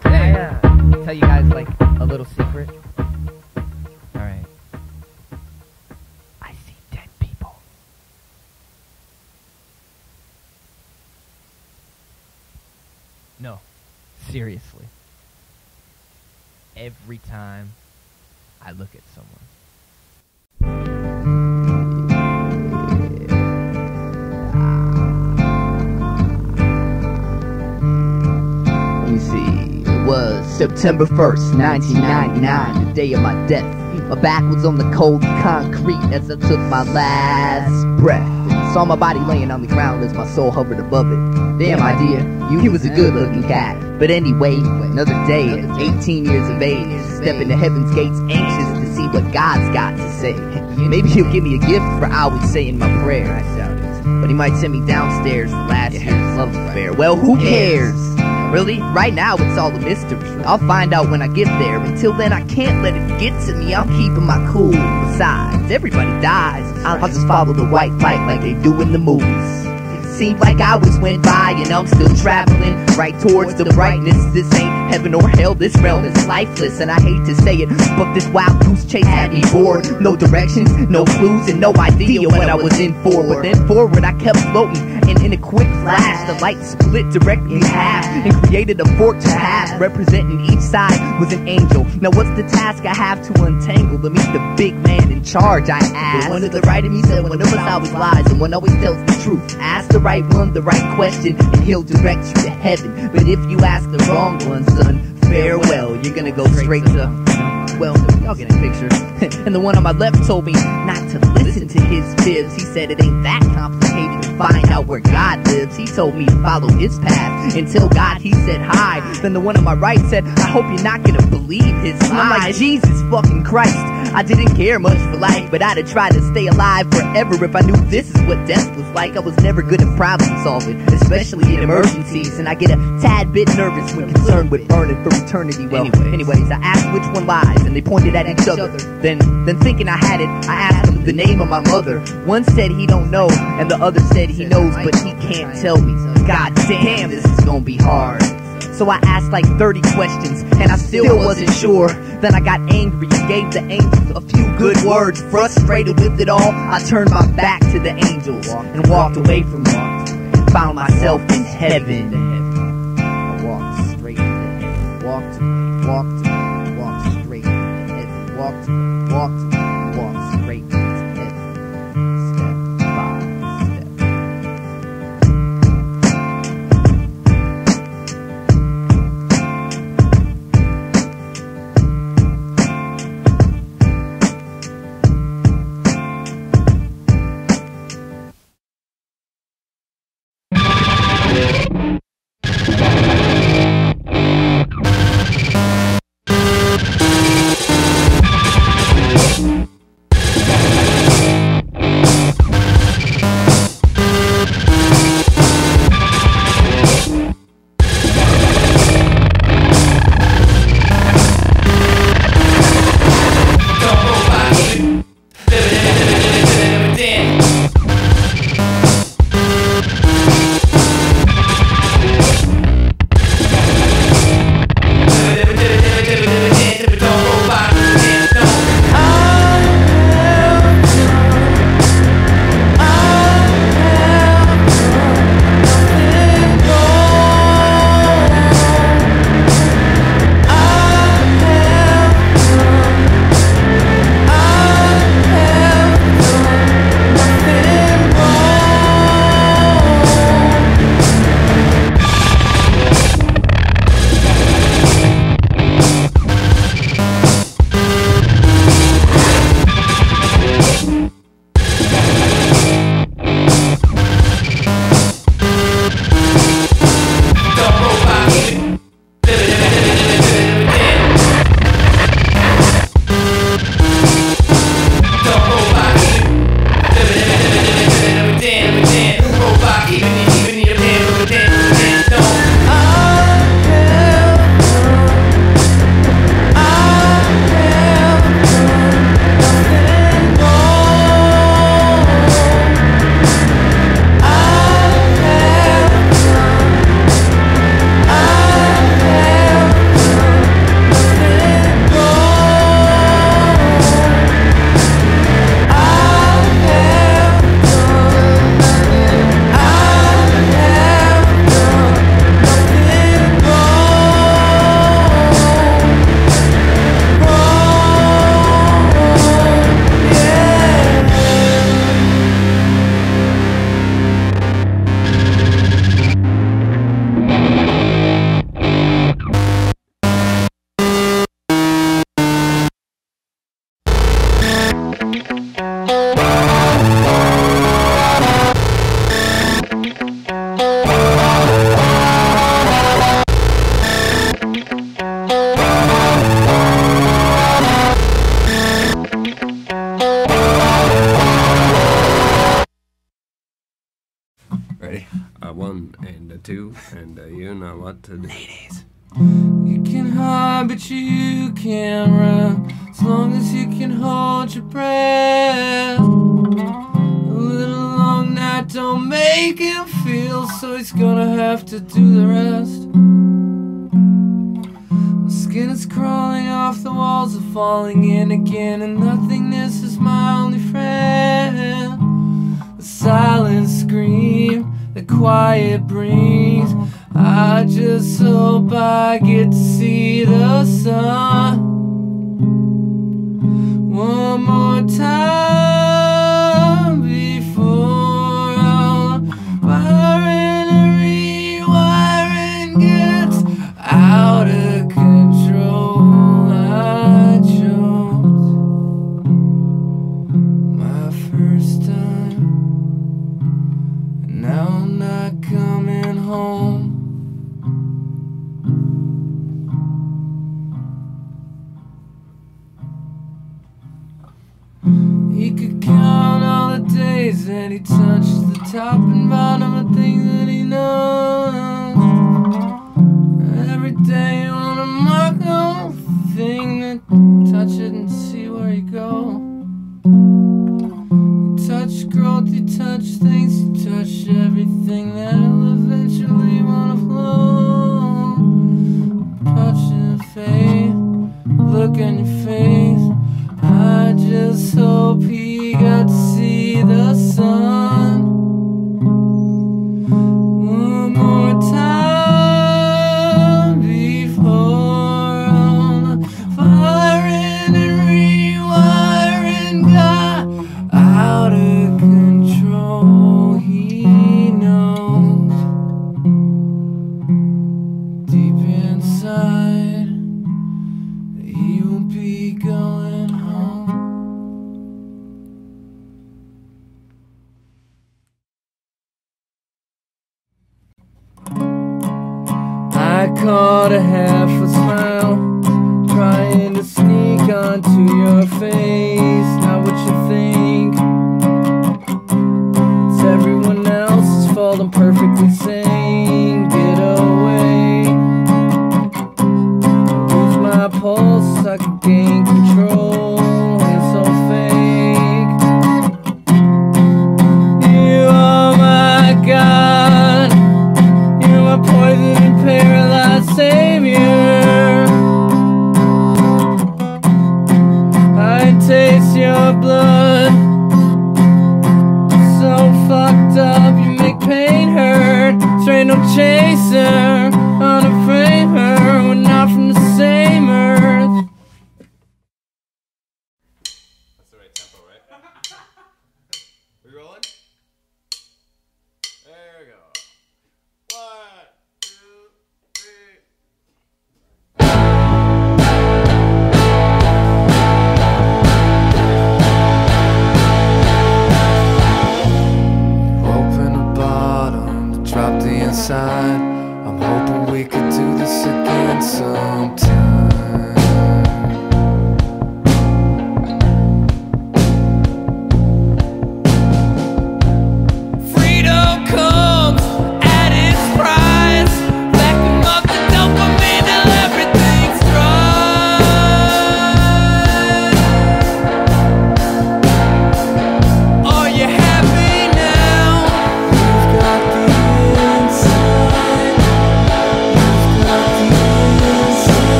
Speaker 5: Can I tell you guys like a little secret? Alright. I see dead people.
Speaker 4: No, seriously. Every time I look at someone.
Speaker 5: Let me see. It was September 1st, 1999, the day of my death. My back was on the cold concrete as I took my last breath. Saw my body laying on the ground as my soul hovered above it. Damn, Eyedea, he was a good-looking cat. But anyway, another day at 18 years of age, stepping to heaven's gates, anxious to see what God's got to say. Maybe he'll give me a gift for always saying my prayer. But he might send me downstairs for last year's love affair. Well, who cares? Really? Right now it's all a mystery. I'll find out when I get there. Until then I can't let it get to me. I'm keeping my cool. Besides, everybody dies. I'll just follow the white light like they do in the movies. Seems like hours went by and I'm still traveling right towards the brightness. This ain't heaven or hell, this realm is lifeless. And I hate to say it, but this wild goose chase had me bored. No directions, no clues, and no idea what I was in for. But then forward I kept floating, and in a quick flash the light split directly in half and created a fork to half, representing each side was an angel. Now what's the task I have to untangle to meet the big man in charge, I asked. The one to the right of me said one of us always lies and one always tells the truth. Ask the right one the right question and he'll direct you to heaven. But if you ask the wrong one, son, farewell, you're gonna go straight to, well, y'all get a picture. And the one on my left told me not to listen to his fibs. He said it ain't that complicated to find out where God lives. He told me to follow his path until God, he said hi. Then the one on my right said, I hope you're not gonna believe his lies. I'm like, Jesus fucking Christ, I didn't care much for life, but I'd have tried to stay alive forever if I knew this is what death was like. I was never good at problem solving, especially in emergencies, and I get a tad bit nervous when concerned with burning for eternity. Well, anyways, I asked which one lies, and they pointed at each other. Then thinking I had it, I asked them the name of my mother. One said he don't know, and the other said he knows, but he can't tell me. God damn, this is gonna be hard. So I asked like 30 questions, and I still wasn't sure. Then I got angry and gave the angels a few good words. Frustrated with it all, I turned my back to the angels and walked away from them. Found myself in heaven. I walked straight to heaven. Walked straight to heaven. Walked straight to heaven. Step by step.
Speaker 6: too, and you know what to do.
Speaker 7: Ladies. You can hide, but you can't run, as long as you can hold your breath. A little long night don't make him feel, so he's gonna have to do the rest. My skin is crawling off, the walls are falling in again, and nothingness is my only friend. The silent scream, the quiet breeze, I just hope I get to see the sun one more time before all wiring and rewiring gets out of control. I choked my first time, and now I'm not coming home. He could count all the days that he touched the top and bottom of things that he knows. Every day you wanna mark on the thing, that touch it and see where you go. You touch growth, you touch things, you touch everything that'll eventually wanna flow. Touching faith, look in your face, I just hope he got to see the sun one more time before all the firing and rewiring got out of control. He knows deep inside that he won't be going home. I caught a half a smile, trying to sneak onto your face. Not what you think, it's everyone else's fault. I'm perfectly sane. Get away. Lose my pulse, I can gain control. It's so fake. You are my God, you're my poison and paralyzed savior. I take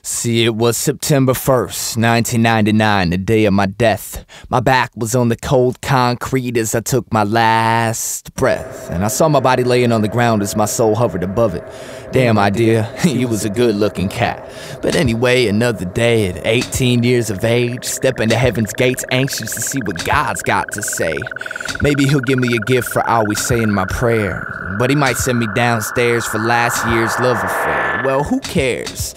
Speaker 4: See, it was September 1st, 1999, the day of my death. My back was on the cold concrete as I took my last breath. And I saw my body laying on the ground as my soul hovered above it. Damn, Eyedea, you was a good-looking cat. But anyway, another day at 18 years of age, stepping to heaven's gates, anxious to see what God's got to say. Maybe he'll give me a gift for always saying my prayer. But he might send me downstairs for last year's love affair. Well, who cares?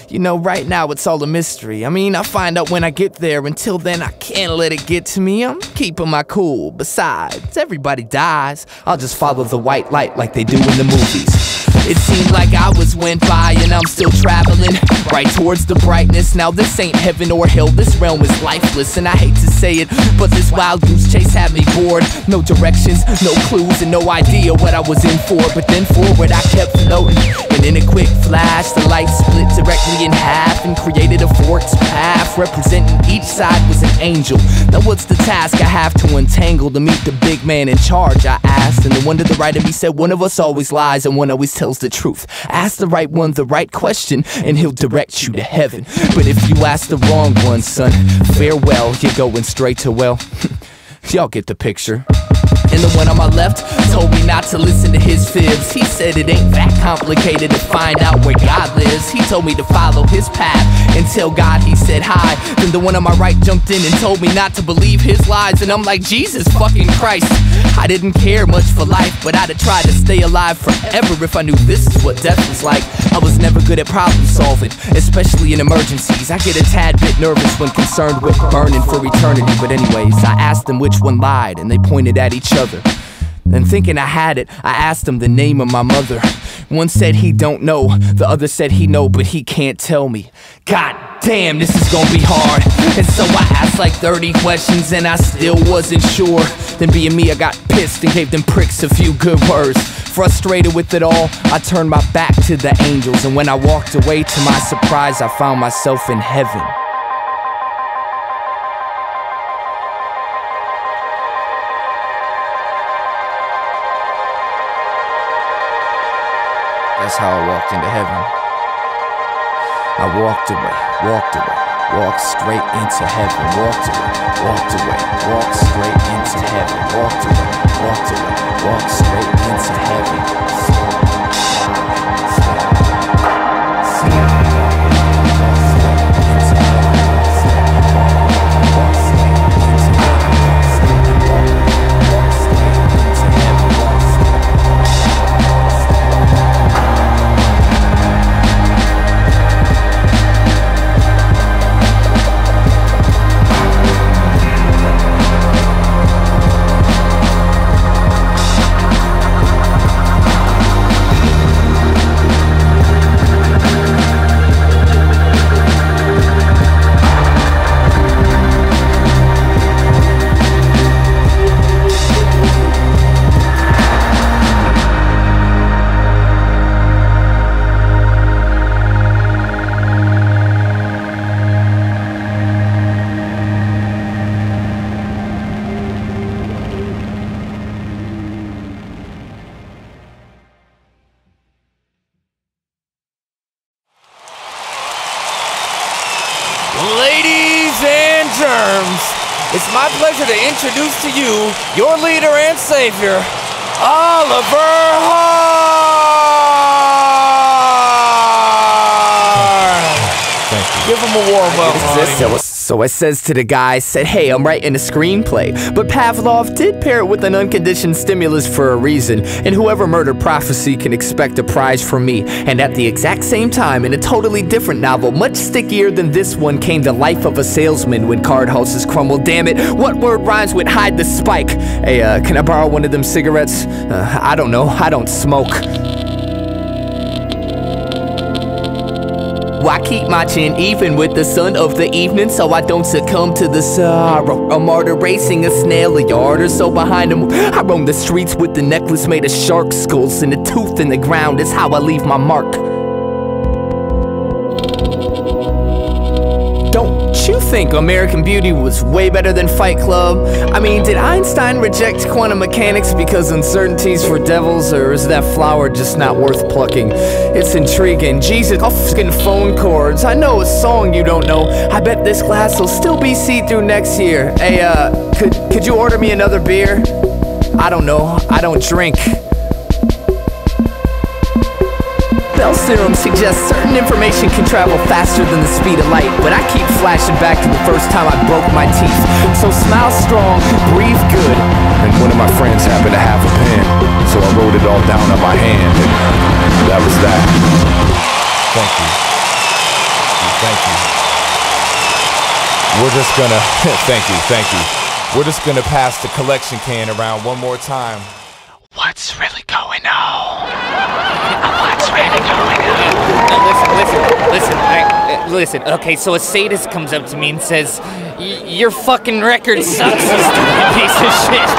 Speaker 4: You know, right now it's all a mystery. I mean, I'll find out when I get there. Until then, I can't let it get to me. I'm keeping my cool. Besides, everybody dies. I'll just follow the white light like they do in the movies. It seemed like hours went by and I'm still traveling right towards the brightness. Now this ain't heaven or hell, this realm is lifeless. And I hate to say it, but this wild goose chase had me bored. No directions, no clues, and no idea what I was in for. But then forward I kept floating, and in a quick flash the light split directly in half and created a forked path representing each side was an angel. Now what's the task I have to untangle to meet the big man in charge, I asked. And the one to the right of me said, one of us always lies and one always tells the truth. Ask the right one the right question and he'll direct you to heaven. But if you ask the wrong one, son, farewell, you're going straight to, well, y'all get the picture. And the one on my left told me not to listen to his fibs. He said it ain't that complicated to find out where God lives. He told me to follow his path and tell God he said hi. Then the one on my right jumped in and told me not to believe his lies. And I'm like, Jesus fucking Christ. I didn't care much for life, but I'd have tried to stay alive forever if I knew this is what death was like. I was never good at problem solving, especially in emergencies. I get a tad bit nervous when concerned with burning for eternity. But anyways, I asked them which one lied and they pointed at each other. Then thinking I had it, I asked them the name of my mother. One said he don't know, the other said he know but he can't tell me. God damn, this is gonna be hard. And so I asked like 30 questions and I still wasn't sure. Then being me, I got pissed and gave them pricks a few good words. Frustrated with it all, I turned my back to the angels. And when I walked away, to my surprise, I found myself in heaven. That's how I walked into heaven. I walked away, walked straight into heaven. Walked away, walked straight into heaven. Walked away, walked straight into heaven.
Speaker 8: Ladies and germs, it's my pleasure to introduce to you your leader and savior, Oliver Hart. Give him a warm welcome.
Speaker 4: So I says to the guy, said, hey, I'm writing a screenplay. But Pavlov did pair it with an unconditioned stimulus for a reason. And whoever murdered prophecy can expect a prize from me. And at the exact same time, in a totally different novel, much stickier than this one, came The Life of a Salesman when card houses crumble. Damn it, what word rhymes with hide the spike? Hey, can I borrow one of them cigarettes? I don't know, I don't smoke. I keep my chin even with the sun of the evening, so I don't succumb to the sorrow. A martyr racing a snail a yard or so behind him. I roam the streets with the necklace made of shark skulls, and a tooth in the ground is how I leave my mark. Don't you think American Beauty was way better than Fight Club? I mean, did Einstein reject quantum mechanics because uncertainties for devils, or is that flower just not worth plucking? It's intriguing. Jesus, f***ing phone cords. I know a song you don't know. I bet this glass will still be see-through next year. Hey, could you order me another beer? I don't know. I don't drink. Bell serum suggests certain information can travel faster than the speed of light, but I keep flashing back to the first time I broke my teeth. So smile strong, breathe good.
Speaker 8: And one of my friends happened to have a pen, so I wrote it all down on my hand, and that was that. Thank you. Thank you. We're just gonna, thank you. We're just gonna pass the collection can around one more time. What's really going on? What's really going on?
Speaker 9: Listen. Okay, so a sadist comes up to me and says, "Your fucking record sucks, you stupid piece of shit."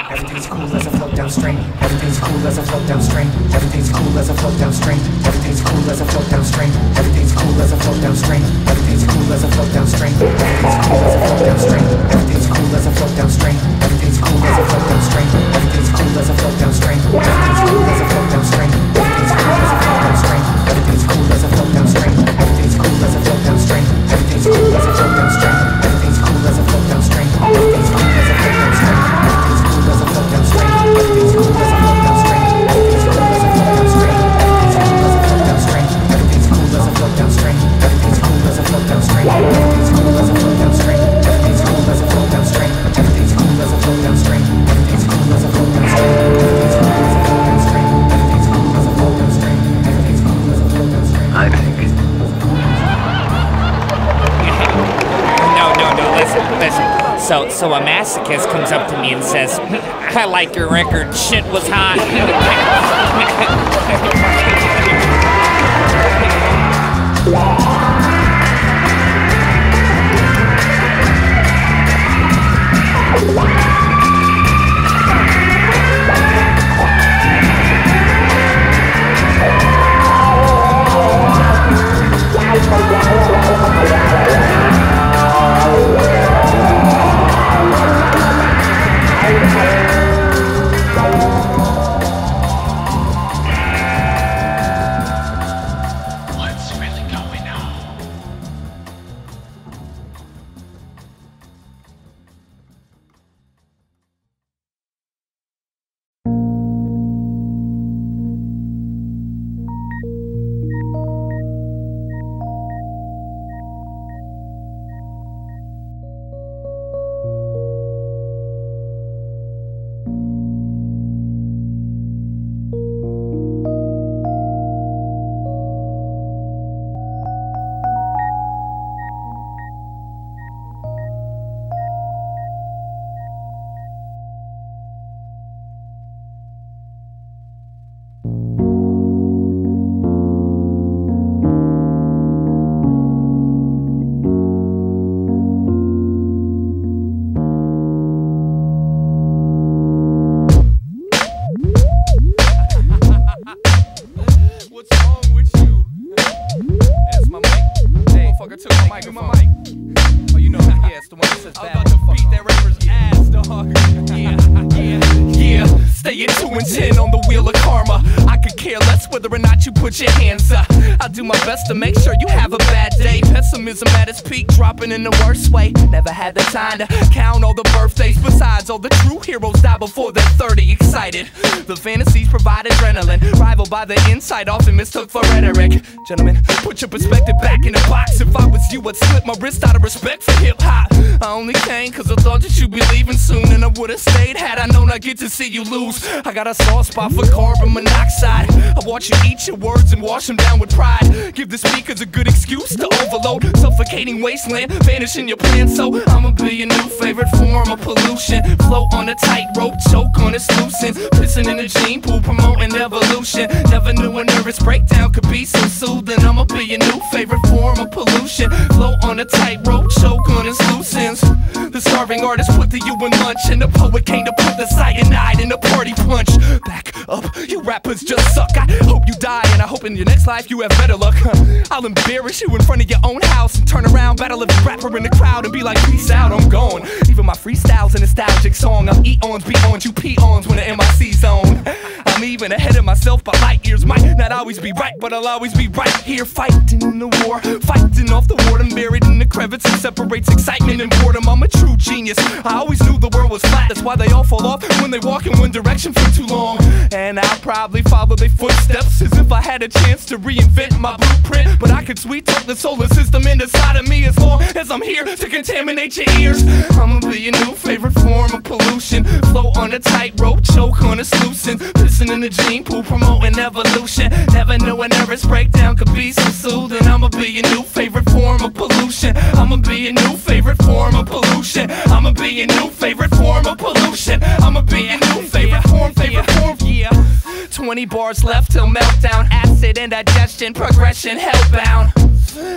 Speaker 10: Everything's cool as I float downstream. Everything's cool as I float downstream. Everything's cool as I float downstream. Everything's cool as I float downstream. Everything's cool as I float downstream. Everything's cool as I float downstream. Everything's cool as I float downstream. Everything's cool as I float downstream. Everything's cool as I float downstream. Everything's cool as I float downstream. Everything's cool as I float downstream. Everything's cool as I float downstream. Everything's cool as I float downstream. Everything's cool as I float downstream. Everything's cool as I float downstream. Everything's cool as I float downstream. Everything's cool as I float downstream. Everything's cool as I float downstream. Everything's cool as I float downstream. Everything's cool as I float downstream. Everything's cool as I float downstream. Everything's cool as I float downstream. Everything's cool as I float downstream. Everything's cool as I float downstream. Everything's cool as I float downstream. Everything's cool as I float downstream. Everything's cool as I float downstream. Everything's cool as I float downstream. Everything's cool as I float downstream. I think.
Speaker 9: No, listen. So a masochist comes up to me and says, "I like your record, shit was hot."
Speaker 11: Your hands up. I'll do my best to make sure you have a bad day. Pessimism at its peak, dropping in the worst way. Never had the time to count all the birthdays. Besides, all the true heroes die before they're 30. Excited, the fantasies provide adrenaline. Rivaled by the insight, often mistook for rhetoric. Gentlemen, put your perspective back in the box. If I was you, I'd slip my wrist out of respect for hip-hop. I only came cause I thought that you'd be leaving soon, and I would've stayed had I known I'd get to see you lose. I got a soft spot for carbon monoxide. I watch you eat your words and wash them down with pride. Give the speakers a good excuse to overload. Suffocating wasteland, vanishing your plan. So I'ma be your new favorite form of pollution. Float on a tightrope, choke on its loose ends. Pissing in a gene pool, promoting evolution. Never knew a nervous breakdown could be so soothing. I'ma be your new favorite form of pollution. Float on a tightrope, choke on its loose ends. The starving artist put the you in lunch, and the poet came to put the cyanide in the party punch. Back up. You rappers just suck. I hope you die, and I hope in your next life you have better luck. I'll embarrass you in front of your own house and turn around, battle every rapper in the crowd and be like, peace out, I'm gone. Even my freestyle's a nostalgic song. I'm eons, be-ons, you pee-ons when the MIC's on. I'm even ahead of myself by light years. Might not always be right, but I'll always be right here, fighting in the war, fighting off the warden, buried in the crevice that separates excitement and boredom. I'm a true genius. I always knew the world was flat. That's why they all fall off when they walk in one direction for too long. And I'll probably follow their footsteps as if I had a chance to reinvent my blueprint. But I could sweet talk the solar system inside of me as long as I'm here to contaminate your ears. I'ma be your new favorite form of pollution. Float on a tightrope, choke on a sluicing, pissing in the gene pool, promoting evolution. Never knew a nervous breakdown could be so soothing. I'ma be your new favorite form of pollution. I'ma be your new favorite form of pollution. I'ma be your new favorite form of pollution. I'ma be your new favorite form, yeah. 20 bars left till meltdown, acid indigestion, progression, hellbound.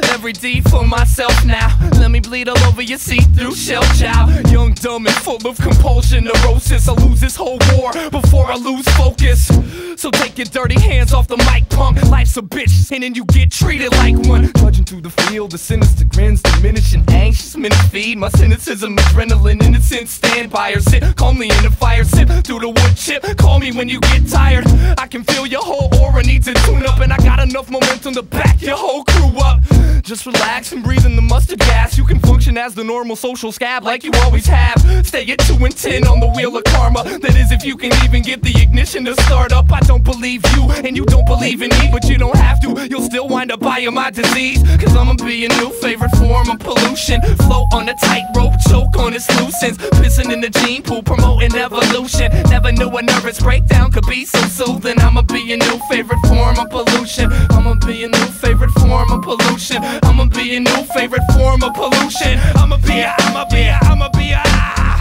Speaker 11: Every D for myself now. Let me bleed all over your see-through shell child. Young, dumb, and full of compulsion, neurosis. I'll lose this whole war before I lose focus. So take your dirty hands off the mic, punk. Life's a bitch, and then you get treated like one. Trudging through the field, the sinister grins, diminishing anxious minutes feed. My cynicism, adrenaline, innocent. Stand by or sit calmly in the fire, sip through the wood chip. Call me when you get tired. I can feel your whole aura needs a tune-up, and I got enough momentum to back your whole crew up. Just relax and breathe in the mustard gas. You can function as the normal social scab like you always have. Stay at 2 and 10 on the wheel of karma. That is if you can even get the ignition to start up. I don't believe you and you don't believe in me, but you don't have to. You'll still wind up buying my disease. Cause I'ma be your new favorite form of pollution. Float on a tightrope, choke on its loose ends. Pissing in the gene pool, promoting evolution. Never knew a nervous breakdown could be so soothing. I'ma be your new favorite form of pollution. I'ma be your new favorite form of pollution. I'ma be your new favorite form of pollution. I'ma be a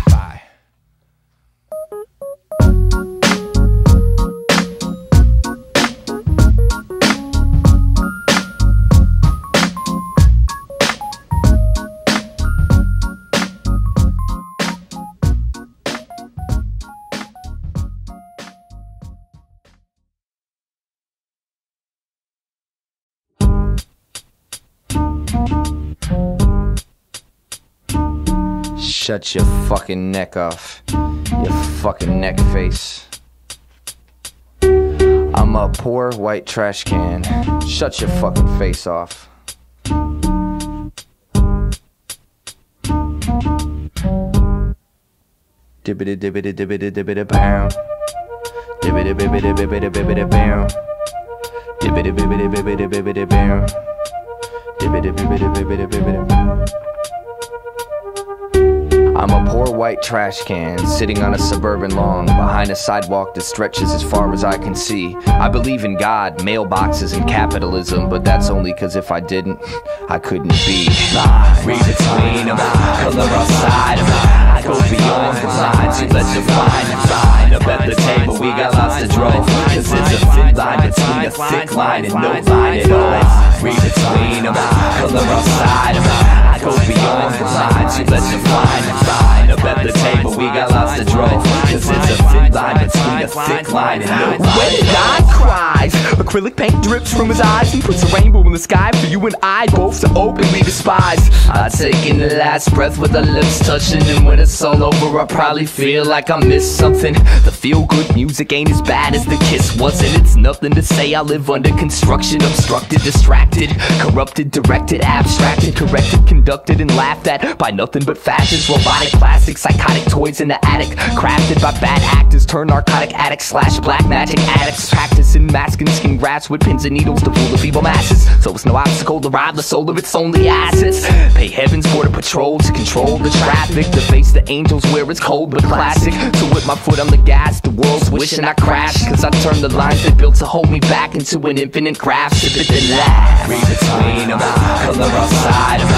Speaker 11: Bye.
Speaker 12: Shut your fucking neck off, you fucking neck face. I'm a poor white trash can. Shut your fucking face off. Dibbity dibbity dibbity dibbity bow. Dibbity bibbity bibbity bibbity bow. Dibbity bibbity bibbity bibbity bow. Dibbity bibbity bibbity bibbity bow. I'm a poor white trash can, sitting on a suburban lawn, behind a sidewalk that stretches as far as I can see. I believe in God, mailboxes, and capitalism, but that's only cause if I didn't, I couldn't be. Read between them, color outside them. I go beyond the lines, so let's define and up at the table, we got lots to draw. Cause it's a thin line between a thick line and no line at all. Read between them, color outside them. I go beyond the lines, so let's define and up at the table, we got lots to draw. Cause it's a thin line between a thick line and no line.
Speaker 13: When God cries, acrylic paint drips from his eyes and puts a rainbow in the sky for you and I both to openly despise.
Speaker 12: I take in the last breath with our lips touching, and when it's all over I probably feel like I missed something. The feel-good music ain't as bad as the kiss was, and it's nothing to say I live under construction. Obstructed, distracted, corrupted, directed, abstracted, corrected, conducted, and laughed at by nothing but fashions. Robotic, plastic, psychotic toys in the attic, crafted by bad actors, turn narcotic addicts / black magic addicts, practicing masking skin grafts with pins and needles to fool the feeble masses. So it's no obstacle to rob the soul of its only assets. Pay heaven's border patrol to control the traffic, to face the angels where it's cold but classic. To whip my foot on the gas, the world's wishing I crashed, cause I turned the lines that built to hold me back into an infinite graph. Sip it and laugh. Read between them, color outside them.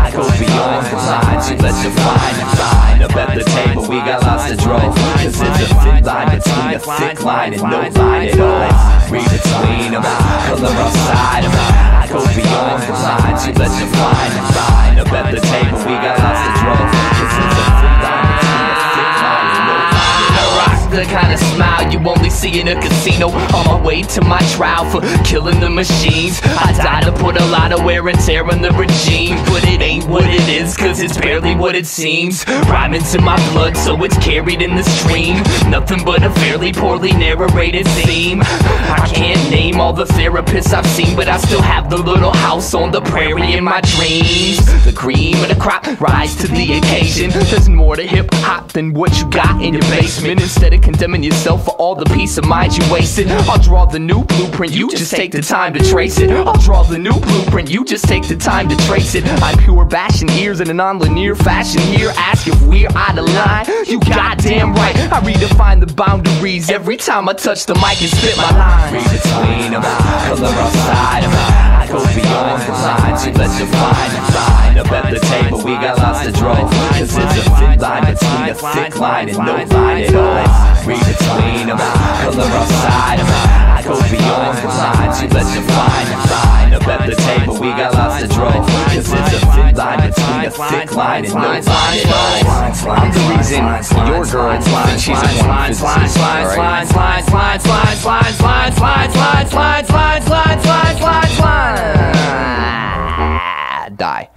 Speaker 12: I go beyond the lines, so let's define and find. Up at the table, we got lots to draw. Cause it's a thin line between a thick line and no line at all. Read between them, color outside them. I go beyond the lines, so let's define and find. Up at the table, we got lots to draw. Cause it's a thin line between a thick line and no line at all. the kind of smile you only see in a casino. On my way to my trial for killing the machines, I died to put a lot of wear and tear on the regime. But it ain't what it is, cause it's barely what it seems. Rhyming's in my blood, so it's carried in the stream. Nothing but a fairly poorly narrated theme. I can't name all the therapists I've seen, but I still have the little house on the prairie in my dreams. The cream of the crop rise to the occasion. There's more to hip-hop than what you got in your basement. Instead of condemning yourself for all the peace of mind you wasted, I'll draw the new blueprint, you just take the time to trace it. I'll draw the new blueprint, you just take the time to trace it. I'm pure bashing ears in a non-linear fashion here. Ask if we're out of line, you goddamn right. I redefine the boundaries every time I touch the mic and spit my lines. Read between them, color outside them. I go beyond the lines, you let you find and find. Up at the table we got lots to draw, cause it's a thin line between a thick line and no line at all. Read between them, color outside them. I go beyond the lines, you let you find and find. Up at the table we got lots to draw, cause it's a thin line between a thick line and no line at all. I'm the reason your girl thinks she's a one physicist, alright? Die.